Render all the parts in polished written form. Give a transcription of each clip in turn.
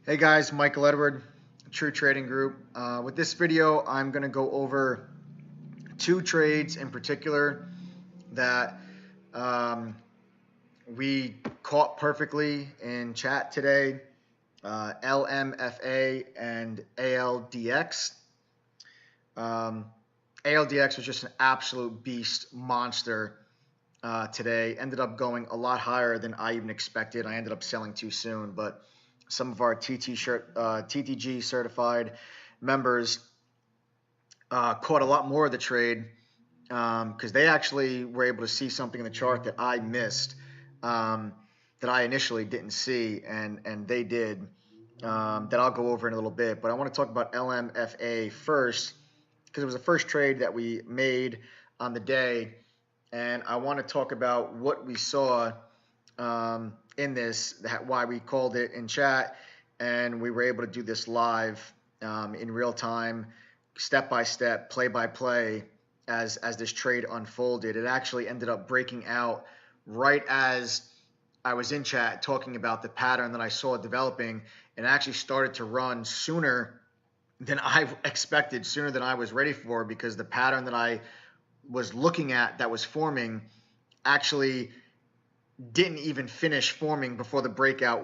Hey guys, Michael Edward, True Trading Group. With this video, I'm going to go over two trades in particular that we caught perfectly in chat today, LMFA and ALDX. ALDX was just an absolute beast monster today. Ended up going a lot higher than I even expected. I ended up selling too soon, but some of our TTG certified members caught a lot more of the trade because they actually were able to see something in the chart that I missed, that I initially didn't see, and they did, that I'll go over in a little bit. But I want to talk about LMFA first because it was the first trade that we made on the day, and I want to talk about what we saw in this, why we called it in chat, and we were able to do this live in real time, step by step, play by play, as this trade unfolded. It actually ended up breaking out right as I was in chat talking about the pattern that I saw developing, and actually started to run sooner than I expected, sooner than I was ready for, because the pattern that I was looking at that was forming actually didn't even finish forming before the breakout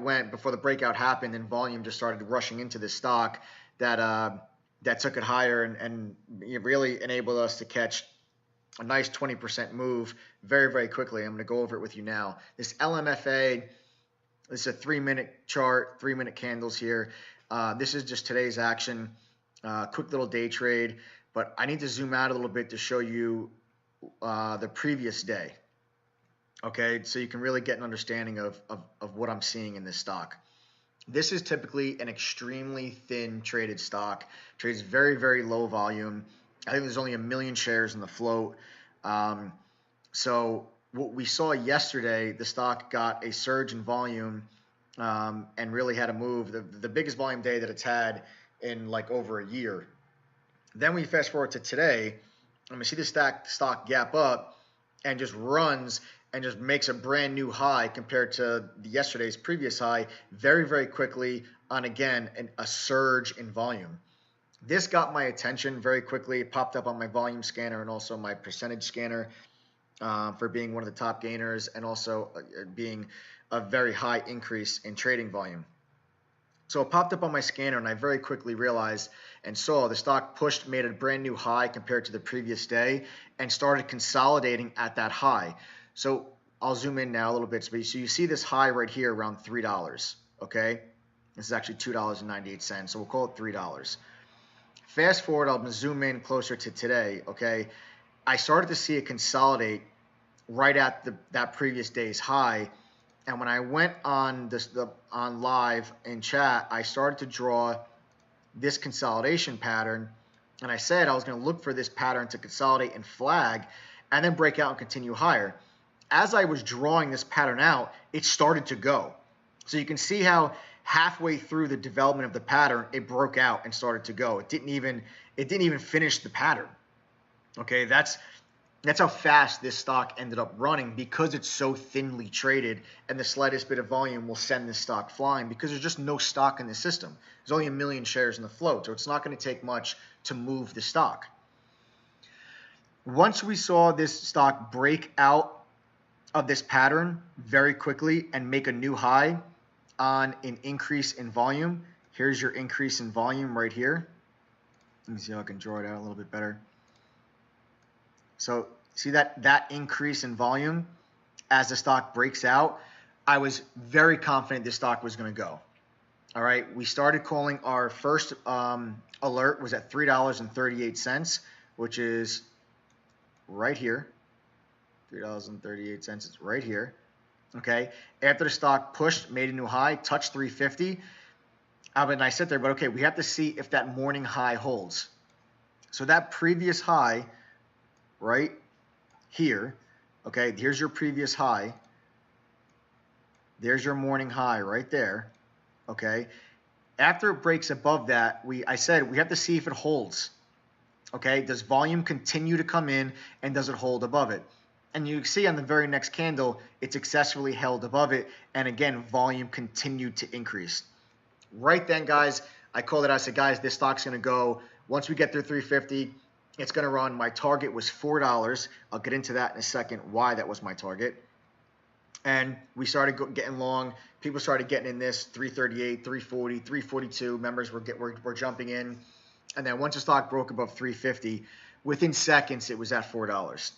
happened, and volume just started rushing into the stock that took it higher, and it really enabled us to catch a nice 20% move very, very quickly. I'm going to go over it with you now. This LMFA, this is a 3-minute chart, 3-minute candles here. This is just today's action, quick little day trade, but I need to zoom out a little bit to show you the previous day. Okay, so you can really get an understanding of what I'm seeing in this stock. This is typically an extremely thin traded stock, trades very, very low volume. I think there's only 1 million shares in the float. So what we saw yesterday, the stock got a surge in volume and really had a move, the biggest volume day that it's had in like over a year. Then we fast forward to today, and we see the stock gap up and just runs and just makes a brand new high compared to yesterday's previous high very, very quickly on, again, a surge in volume. This got my attention very quickly. It popped up on my volume scanner and also my percentage scanner for being one of the top gainers, and also being a very high increase in trading volume. So it popped up on my scanner, and I very quickly realized and saw the stock made a brand new high compared to the previous day, and started consolidating at that high. So I'll zoom in now a little bit. So you see this high right here around $3, okay? This is actually $2.98, so we'll call it $3. Fast forward, I'll zoom in closer to today, okay? I started to see it consolidate right at that previous day's high, and when I went on on live in chat, I started to draw this consolidation pattern, and I said I was going to look for this pattern to consolidate and flag, and then break out and continue higher. As I was drawing this pattern out, it started to go. So you can see how halfway through the development of the pattern, it broke out and started to go. It didn't even finish the pattern. Okay, that's how fast this stock ended up running, because it's so thinly traded, and the slightest bit of volume will send this stock flying, because there's just no stock in the system. There's only 1 million shares in the float, so it's not going to take much to move the stock. Once we saw this stock break out of this pattern very quickly and make a new high on an increase in volume, here's your increase in volume right here. Let me see how I can draw it out a little bit better. So see that increase in volume as the stock breaks out, I was very confident this stock was going to go. All right, we started calling our first alert was at $3.38, which is right here. $3.38, it's right here. Okay, after the stock pushed, made a new high, touched 350. And I sit there, but okay, we have to see if that morning high holds. So that previous high right here, okay, here's your previous high. There's your morning high right there, okay. After it breaks above that, I said we have to see if it holds. Okay, does volume continue to come in, and does it hold above it? And you see on the very next candle, it successfully held above it, and again, volume continued to increase. Right then, guys, I called it. I said, guys, this stock's going to go. Once we get through 350, it's going to run. My target was $4. I'll get into that in a second, why that was my target. And we started getting long. People started getting in this 338, 340, 342. Members were jumping in. And then once the stock broke above 350, within seconds, it was at $4.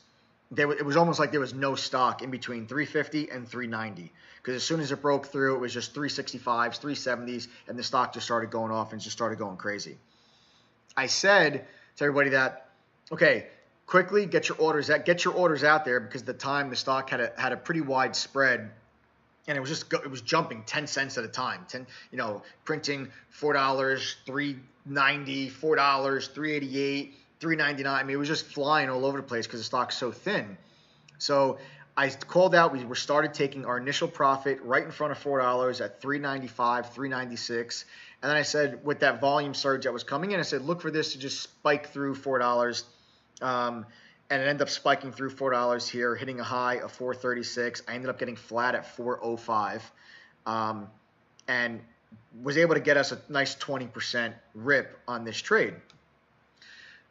It was almost like there was no stock in between 350 and 390, because as soon as it broke through, it was just 365s, 370s, and the stock just started going off and just started going crazy. I said to everybody that, okay, quickly get your orders out there, because at the time the stock had a pretty wide spread, and it was jumping 10 cents at a time. Printing $4, $3.90, $4, $3.88. $3.99. I mean, it was just flying all over the place because the stock's so thin. So I called out. We started taking our initial profit right in front of $4 at $3.95, $3.96. And then I said, with that volume surge that was coming in, I said, look for this to just spike through $4. And it ended up spiking through $4 here, hitting a high of $4.36. I ended up getting flat at $4.05, and was able to get us a nice 20% rip on this trade.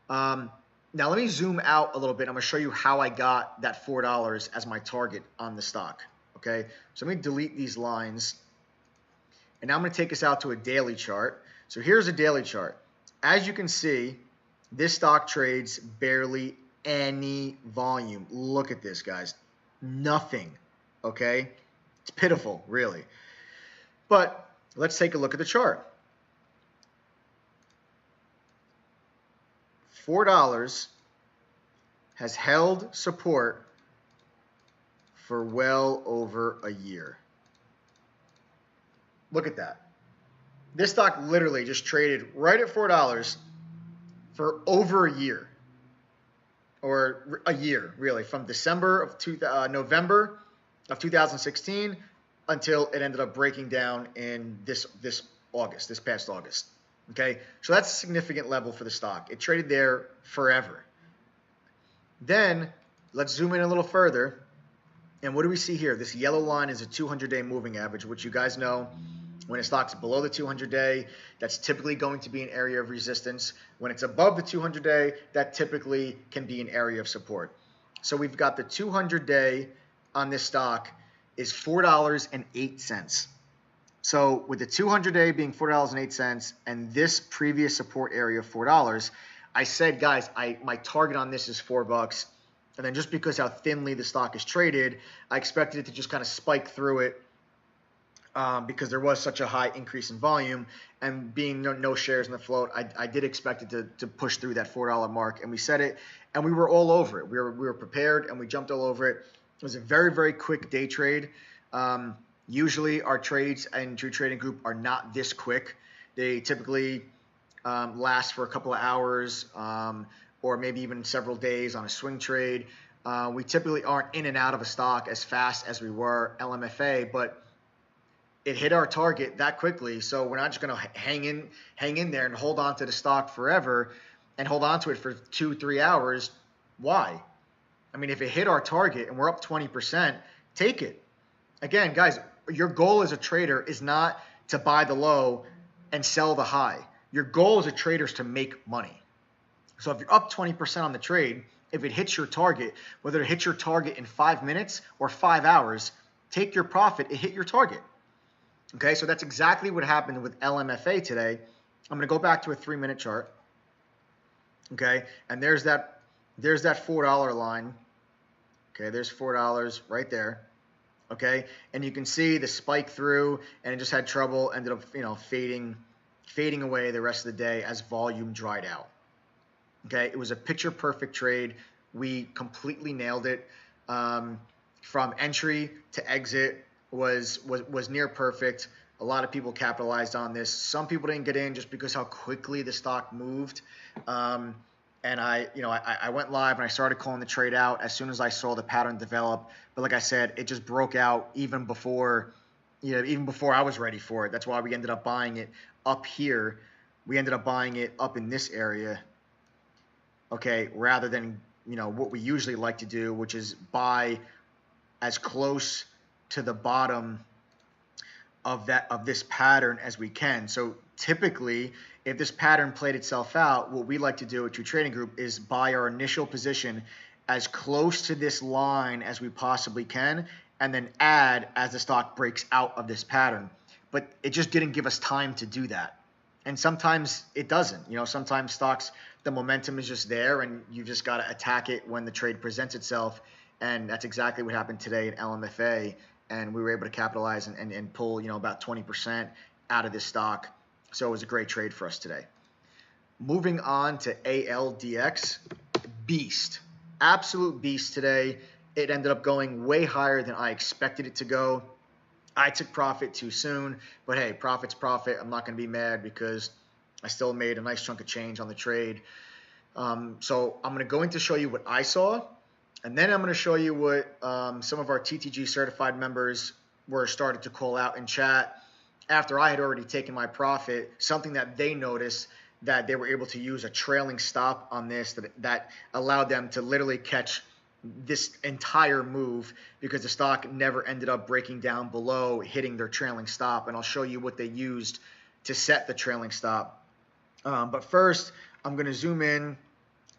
Now let me zoom out a little bit. I'm going to show you how I got that $4 as my target on the stock. Okay, so let me delete these lines, and now I'm going to take us out to a daily chart. So here's a daily chart. As you can see, this stock trades barely any volume. Look at this, guys. Nothing. Okay, it's pitiful, really. But let's take a look at the chart. $4 has held support for well over a year. Look at that. This stock literally just traded right at $4 for over a year, or a year really, from November of 2016 until it ended up breaking down in this past August. Okay, so that's a significant level for the stock. It traded there forever. Then let's zoom in a little further. And what do we see here? This yellow line is a 200-day moving average, which you guys know, when a stock's below the 200-day, that's typically going to be an area of resistance. When it's above the 200-day, that typically can be an area of support. So we've got the 200-day on this stock is $4.08. So with the 200-day being $4.08 and this previous support area of $4, I said, guys, my target on this is $4. And then just because how thinly the stock is traded, I expected it to just kind of spike through it because there was such a high increase in volume, and being no shares in the float, I did expect it to push through that $4 mark, and we said it, and we were all over it. We were prepared, and we jumped all over it. It was a very, very quick day trade. Usually our trades in True Trading Group are not this quick. They typically last for a couple of hours or maybe even several days on a swing trade. We typically aren't in and out of a stock as fast as we were LMFA, but it hit our target that quickly. So we're not just going to hang in there and hold on to the stock forever and hold on to it for 2-3 hours. Why? I mean, if it hit our target and we're up 20%, take it. Again, guys, your goal as a trader is not to buy the low and sell the high. Your goal as a trader is to make money. So if you're up 20% on the trade, if it hits your target, whether it hits your target in 5 minutes or 5 hours, take your profit, it hit your target. Okay, so that's exactly what happened with LMFA today. I'm going to go back to a 3-minute chart. Okay, and there's that $4 line. Okay, there's $4 right there. Okay, and you can see the spike through, and it just had trouble, ended up fading away the rest of the day as volume dried out. Okay, it was a picture perfect trade. We completely nailed it. From entry to exit was near perfect. A lot of people capitalized on this. Some people didn't get in just because how quickly the stock moved. And I went live and I started calling the trade out as soon as I saw the pattern develop. But like I said, it just broke out even before I was ready for it. That's why we ended up buying it up here. We ended up buying it up in this area. Okay, rather than what we usually like to do, which is buy as close to the bottom of this pattern as we can. So typically, if this pattern played itself out, what we like to do at True Trading Group is buy our initial position as close to this line as we possibly can, and then add as the stock breaks out of this pattern. But it just didn't give us time to do that. And sometimes it doesn't. Sometimes stocks, the momentum is just there, and you've just got to attack it when the trade presents itself. And that's exactly what happened today at LMFA. And we were able to capitalize and pull, about 20% out of this stock. So it was a great trade for us today. Moving on to ALDX, beast. Absolute beast today. It ended up going way higher than I expected it to go. I took profit too soon, but hey, profit's profit. I'm not going to be mad because I still made a nice chunk of change on the trade. So I'm going to go in to show you what I saw, and then I'm going to show you what some of our TTG certified members were started to call out in chat after I had already taken my profit, something that they noticed that they were able to use a trailing stop on this that allowed them to literally catch this entire move because the stock never ended up breaking down below hitting their trailing stop. And I'll show you what they used to set the trailing stop. But first, I'm going to zoom in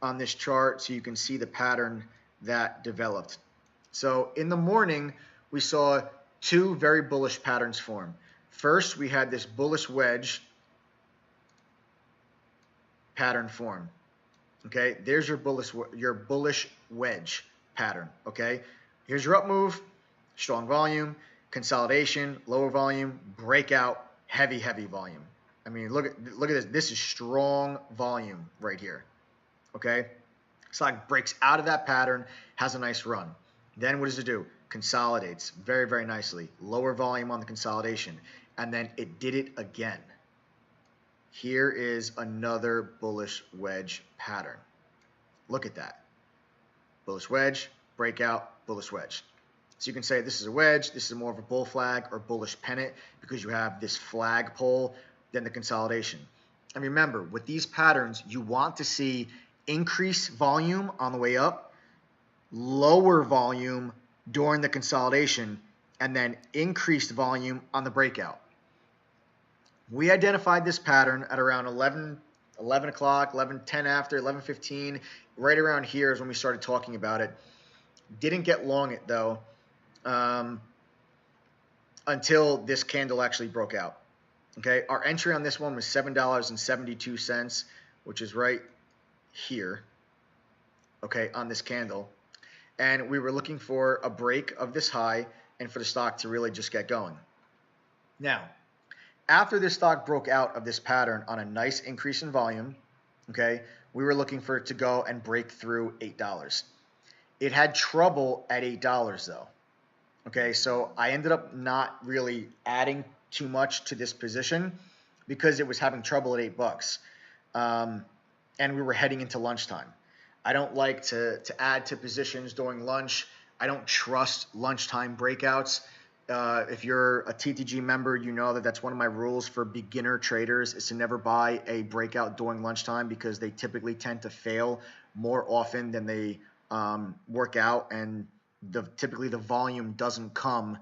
on this chart so you can see the pattern that developed. So in the morning, we saw two very bullish patterns form. First, we had this bullish wedge pattern form. Okay, there's your bullish wedge pattern. Okay, here's your up move, strong volume, consolidation, lower volume, breakout, heavy volume. I mean, look at this. This is strong volume right here. Okay, stock breaks out of that pattern, has a nice run. Then what does it do? Consolidates very nicely. Lower volume on the consolidation, and then it did it again. Here is another bullish wedge pattern. Look at that. Bullish wedge, breakout, bullish wedge. So you can say this is a wedge, this is more of a bull flag or bullish pennant because you have this flagpole, then the consolidation. And remember, with these patterns, you want to see increased volume on the way up, lower volume during the consolidation, and then increased volume on the breakout. We identified this pattern at around 11 o'clock, 11:10 after, 11:15. Right around here is when we started talking about it. Didn't get long it though until this candle actually broke out. Okay, our entry on this one was $7.72, which is right here. Okay, on this candle. And we were looking for a break of this high and for the stock to really just get going. Now, after this stock broke out of this pattern on a nice increase in volume, okay, we were looking for it to go and break through $8. It had trouble at $8 though. Okay, so I ended up not really adding too much to this position because it was having trouble at $8. And we were heading into lunchtime. I don't like to add to positions during lunch. I don't trust lunchtime breakouts. If you're a TTG member, you know that that's one of my rules for beginner traders is to never buy a breakout during lunchtime because they typically tend to fail more often than they work out, and typically the volume doesn't come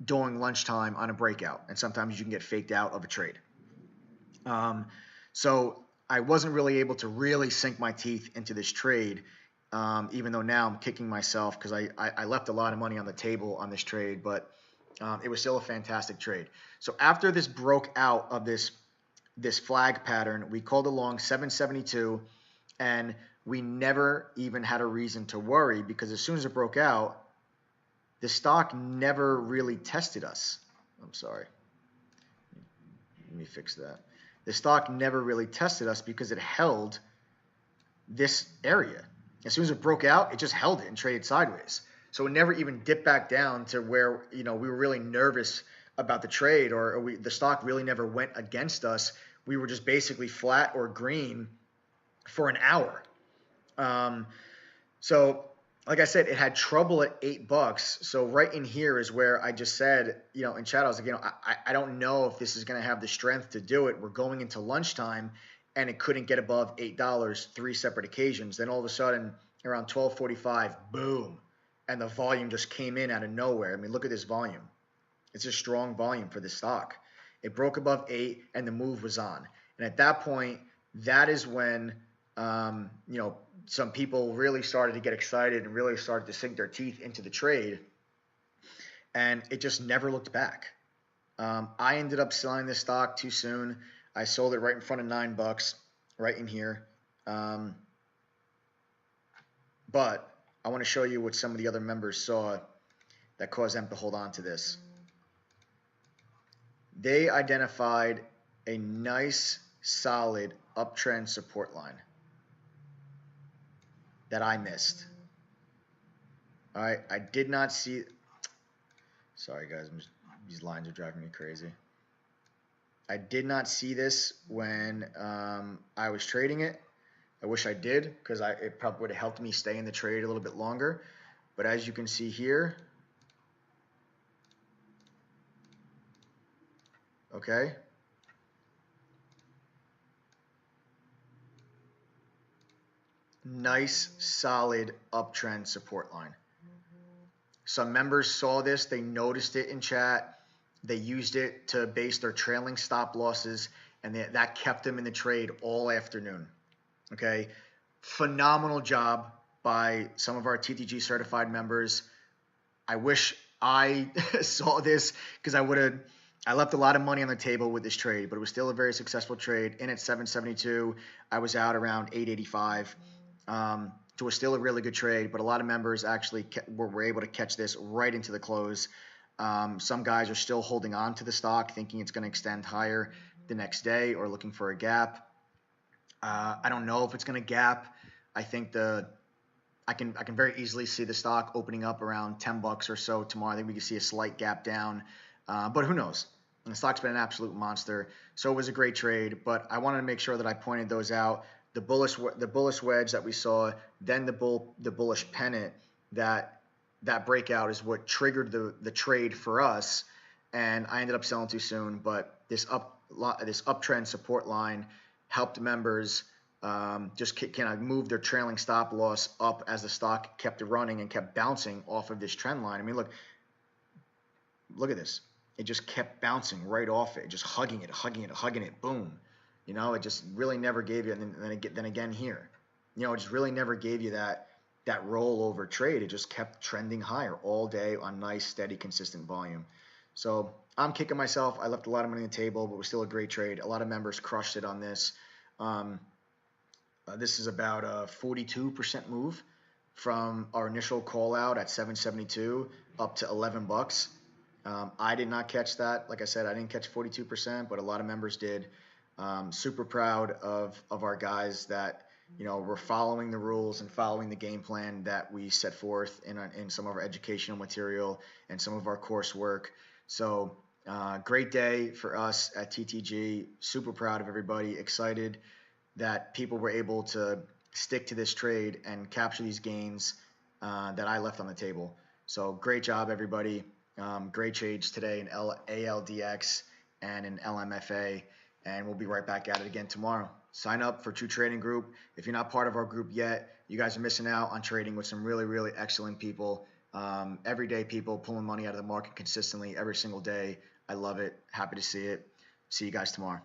during lunchtime on a breakout, and sometimes you can get faked out of a trade. So I wasn't really able to really sink my teeth into this trade, even though now I'm kicking myself because I left a lot of money on the table on this trade, but it was still a fantastic trade. So after this broke out of this flag pattern, we called along 772, and we never even had a reason to worry because as soon as it broke out, the stock never really tested us. I'm sorry. Let me fix that. The stock never really tested us because it held this area. As soon as it broke out, it just held it and traded sideways. So it never even dipped back down to where, we were really nervous about the trade, or the stock really never went against us. We were just basically flat or green for an hour. So like I said, it had trouble at $8. So right in here is where I just said, in chat, I was like, I don't know if this is going to have the strength to do it. We're going into lunchtime and it couldn't get above $8 3 separate occasions. Then all of a sudden around 12:45, boom. And the volume just came in out of nowhere. I mean, look at this volume. It's a strong volume for this stock. It broke above 8 and the move was on. And at that point, that is when some people really started to get excited and really started to sink their teeth into the trade, and it just never looked back. I ended up selling this stock too soon. I sold it right in front of $9, right in here. But I want to show you what some of the other members saw that caused them to hold on to this. They identified a nice, solid uptrend support line that I missed. All right, I did not see. Sorry, guys, these lines are driving me crazy. I did not see this when I was trading it. I wish I did, because it probably would have helped me stay in the trade a little bit longer. But as you can see here, okay, nice, solid uptrend support line. Some members saw this, they noticed it in chat, they used it to base their trailing stop losses, and that kept them in the trade all afternoon. Okay, phenomenal job by some of our TTG certified members. I wish I saw this, because I left a lot of money on the table with this trade, but it was still a very successful trade. In at 772, I was out around 885. So it was still a really good trade, but a lot of members actually were able to catch this right into the close. Some guys are still holding on to the stock, thinking it's going to extend higher the next day, or looking for a gap. I don't know if it's going to gap. I think I can very easily see the stock opening up around $10 or so tomorrow. I think we can see a slight gap down, but who knows? And the stock's been an absolute monster, so it was a great trade. But I wanted to make sure that I pointed those out. The bullish wedge that we saw, then the bullish pennant, that breakout is what triggered the trade for us, and I ended up selling too soon. But this uptrend support line helped members just kind of move their trailing stop loss up as the stock kept running and kept bouncing off of this trend line. I mean, look at this. It just kept bouncing right off it, just hugging it, boom. It just really never gave you, and then again here, it just really never gave you that rollover trade. It just kept trending higher all day on nice, steady, consistent volume. So I'm kicking myself. I left a lot of money on the table, but it was still a great trade. A lot of members crushed it on this. This is about a 42% move from our initial call out at 772 up to $11. I did not catch that. Like I said, I didn't catch 42%, but a lot of members did. Super proud of our guys that were following the rules and following the game plan that we set forth in some of our educational material and some of our coursework. So great day for us at TTG. Super proud of everybody. Excited that people were able to stick to this trade and capture these gains that I left on the table. So great job, everybody. Great trades today in ALDX and in LMFA. And we'll be right back at it again tomorrow. Sign up for True Trading Group. If you're not part of our group yet, you guys are missing out on trading with some really, really excellent people. Everyday people pulling money out of the market consistently every single day. I love it. Happy to see it. See you guys tomorrow.